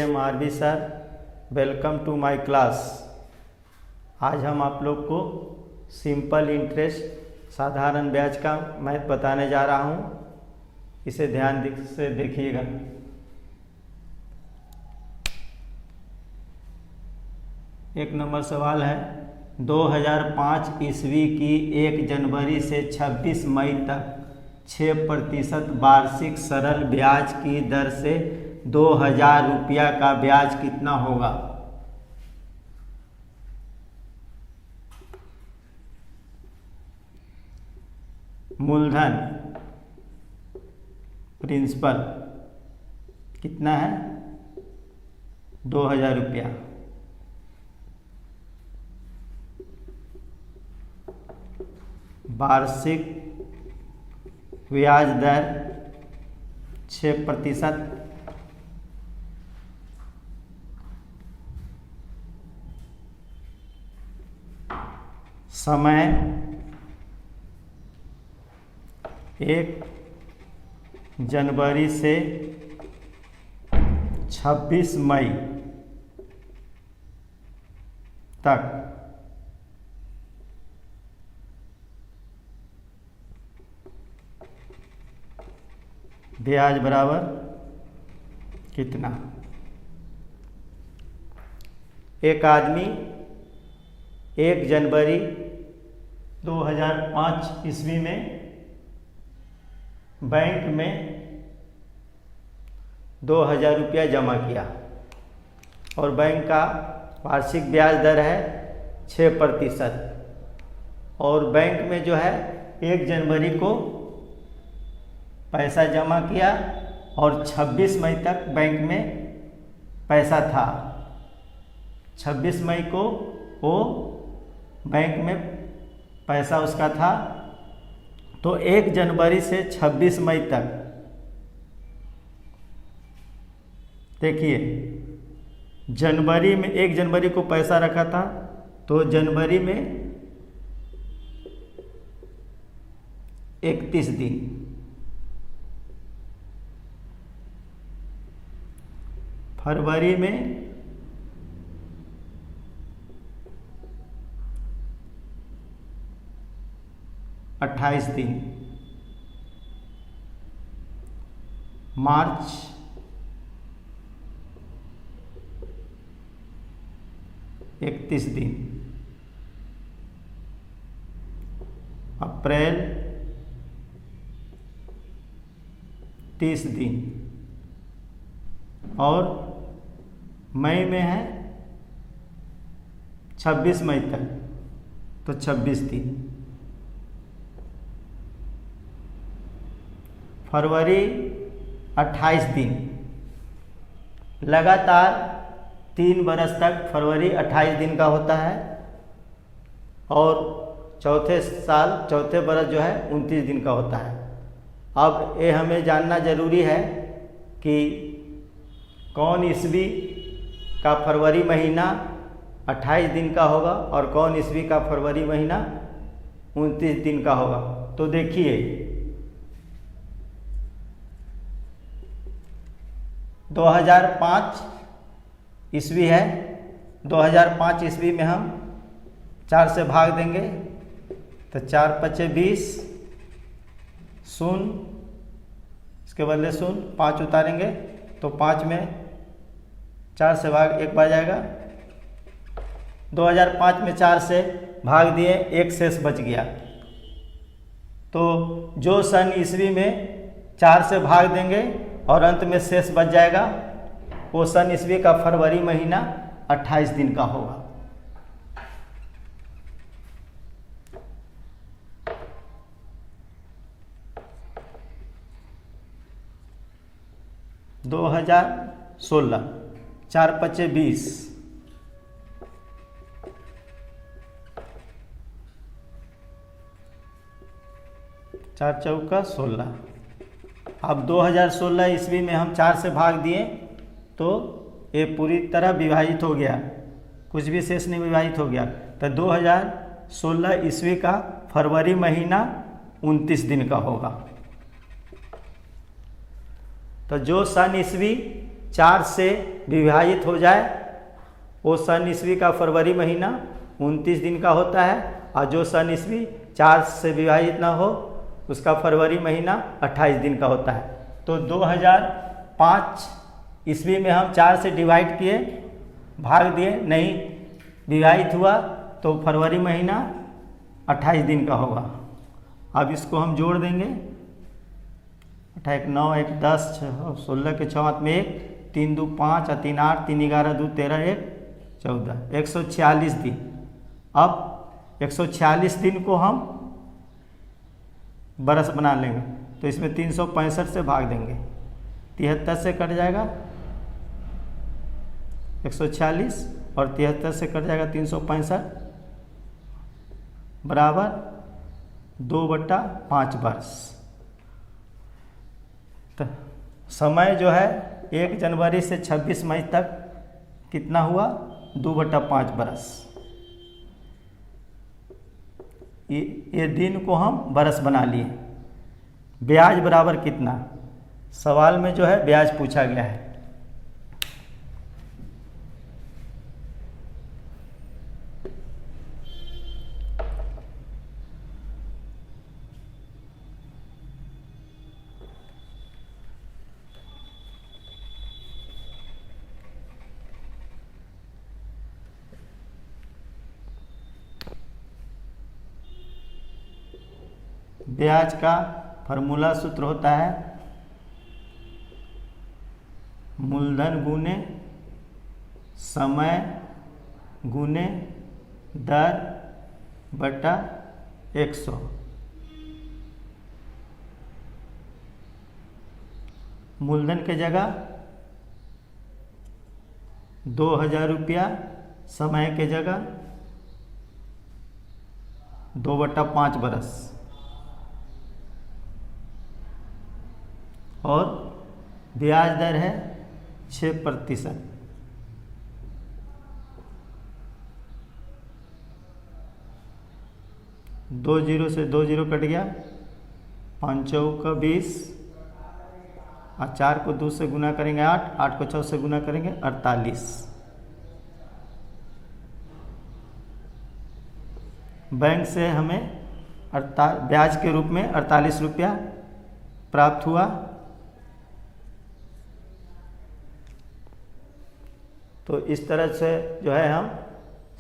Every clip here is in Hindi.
M RV sir, welcome to my class. आज हम आप लोग को सिंपल इंटरेस्ट साधारण ब्याज का मैथ बताने जा रहा हूँ। इसे ध्यान से देखिएगा। एक नंबर सवाल है, 2005 ईस्वी की 1 जनवरी से 26 मई तक 6% वार्षिक सरल ब्याज की दर से 2000 रुपया का ब्याज कितना होगा? मूलधन प्रिंसिपल कितना है? 2000 रुपया। वार्षिक ब्याज दर 6%। समय 1 जनवरी से 26 मई तक। ब्याज बराबर कितना? एक आदमी 1 जनवरी 2005 ईस्वी में बैंक में 2000 रुपया जमा किया और बैंक का वार्षिक ब्याज दर है 6%। और बैंक में जो है 1 जनवरी को पैसा जमा किया और 26 मई तक बैंक में पैसा था। 26 मई को वो बैंक में पैसा उसका था, तो 1 जनवरी से 26 मई तक देखिए, जनवरी में 1 जनवरी को पैसा रखा था, तो जनवरी में 31 दिन, फरवरी में 28 दिन, मार्च 31 दिन, अप्रैल 30 दिन और मई में है 26 मई तक, तो 26 दिन। फरवरी 28 दिन। लगातार 3 बरस तक फरवरी 28 दिन का होता है और चौथे बरस जो है 29 दिन का होता है। अब ये हमें जानना जरूरी है कि कौन ईस्वी का फरवरी महीना 28 दिन का होगा और कौन ईस्वी का फरवरी महीना 29 दिन का होगा। तो देखिए, 2005 ईस्वी है, 2005 ईस्वी में हम 4 से भाग देंगे तो 4 पचे 20, शून्य, इसके बदले शून्य, 5 उतारेंगे तो 5 में 4 से भाग 1 बार जाएगा। 2005 में 4 से भाग दिए, 1 शेष बच गया। तो जो सन ईस्वी में 4 से भाग देंगे और अंत में शेष बच जाएगा, वो सन ईस्वी का फरवरी महीना 28 दिन का होगा। दो 2016, 4 पचे 20, 4 चौका 16। अब 2016 ईस्वी में हम 4 से भाग दिए तो ये पूरी तरह विभाजित हो गया, कुछ भी शेष नहीं विभाजित हो गया। तो 2016 ईस्वी का फरवरी महीना 29 दिन का होगा। तो जो सन ईस्वी 4 से विभाजित हो जाए वो सन ईस्वी का फरवरी महीना 29 दिन का होता है, और जो सन ईस्वी 4 से विभाजित ना हो उसका फरवरी महीना 28 दिन का होता है। तो 2005 ईस्वी में हम 4 से डिवाइड किए, भाग दिए, नहीं विभाजित हुआ, तो फरवरी महीना 28 दिन का होगा। अब इसको हम जोड़ देंगे, 8 9 1 10 16 के 6 में 1 3 2 5 3 8 3 11 2 13 1 14 146 दिन। अब 146 दिन को हम बरस बना लेंगे, तो इसमें 365 से भाग देंगे, 73 से कट जाएगा 146 और 73 से कट जाएगा 365 बराबर 2/5 वर्ष। तो समय जो है 1 जनवरी से 26 मई तक कितना हुआ, 2/5 बरस। ये दिन को हम बरस बना लिए। ब्याज बराबर कितना, सवाल में जो है ब्याज पूछा गया है। ब्याज का फॉर्मूला सूत्र होता है मूलधन गुने समय गुने दर बटा 100। मूलधन के जगह 2000 रुपया, समय के जगह 2/5 बरस, और ब्याज दर है 6%। दो जीरो से 2 जीरो कट गया, 5 चौका 20, और 4 को 2 से गुना करेंगे 8, 8 को 6 से गुना करेंगे 48। बैंक से हमें ब्याज के रूप में 48 रुपया प्राप्त हुआ। तो इस तरह से जो है हम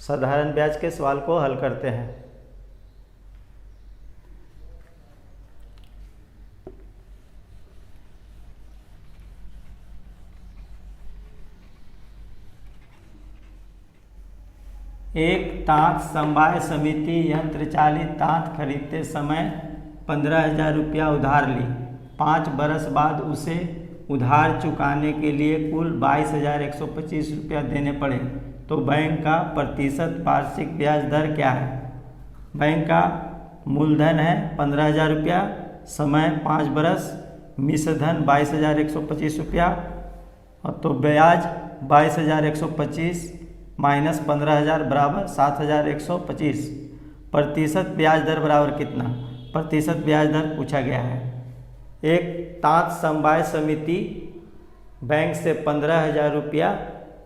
साधारण ब्याज के सवाल को हल करते हैं। एक तांत समवाय समिति यंत्र चालित तांत खरीदते समय 15,000 रुपया उधार ली। 5 बरस बाद उसे उधार चुकाने के लिए कुल 22,125 रुपया देने पड़े, तो बैंक का प्रतिशत वार्षिक ब्याज दर क्या है। बैंक का मूलधन है 15,000 रुपया, समय 5 बरस, मिश्र धन 22,125 रुपया, और तो ब्याज 22,125 माइनस 15,000 बराबर 7,125। प्रतिशत ब्याज दर बराबर कितना, प्रतिशत ब्याज दर पूछा गया है। एक तांत समवाय समिति बैंक से 15,000 रुपया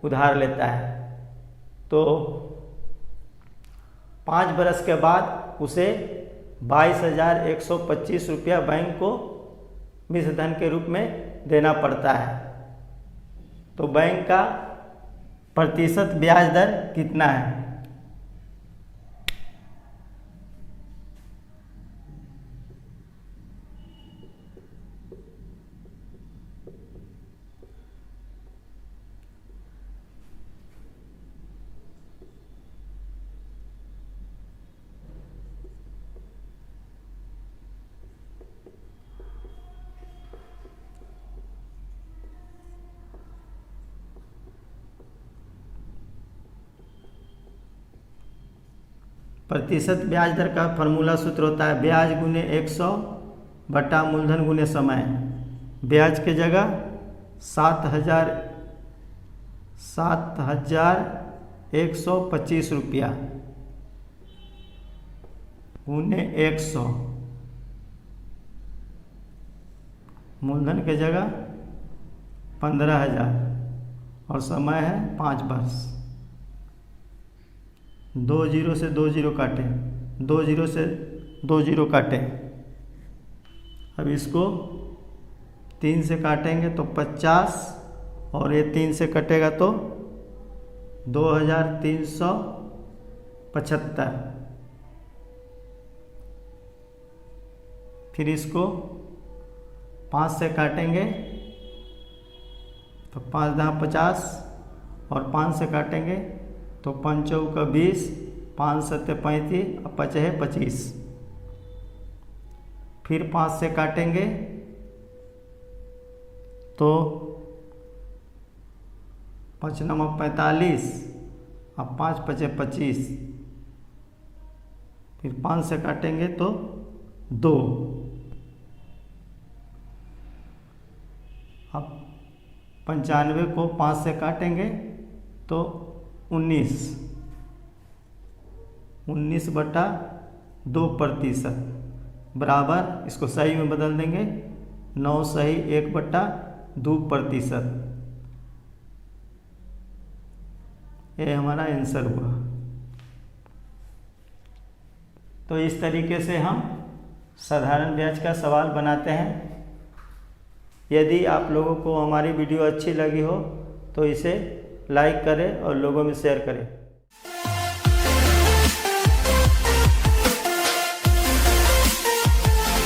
उधार लेता है, तो 5 बरस के बाद उसे 22,125 रुपया बैंक को मिश्र धन के रूप में देना पड़ता है। तो बैंक का प्रतिशत ब्याज दर कितना है। प्रतिशत ब्याज दर का फॉर्मूला सूत्र होता है ब्याज गुने 100 बटा मूलधन गुने समय। ब्याज के जगह 7,125 रुपया गुने 100, मूलधन के जगह 15,000 और समय है 5 वर्ष। 2 जीरो से 2 जीरो काटें, 2 जीरो से 2 जीरो काटें। अब इसको 3 से काटेंगे तो 50, और ये 3 से कटेगा तो 2375। फिर इसको 5 से काटेंगे तो 5 × 50, और 5 से काटेंगे तो 5 चौका 20, 5 सत्ते 35, और 5 है 25। फिर 5 से काटेंगे तो 5 9 45, और 5 5 25। फिर 5 से काटेंगे तो 2। अब 95 को 5 से काटेंगे तो 19/2% बराबर, इसको सही में बदल देंगे, 9 सही 1/2%। ये हमारा आंसर हुआ। तो इस तरीके से हम साधारण ब्याज का सवाल बनाते हैं। यदि आप लोगों को हमारी वीडियो अच्छी लगी हो तो इसे लाइक करें और लोगों में शेयर करें।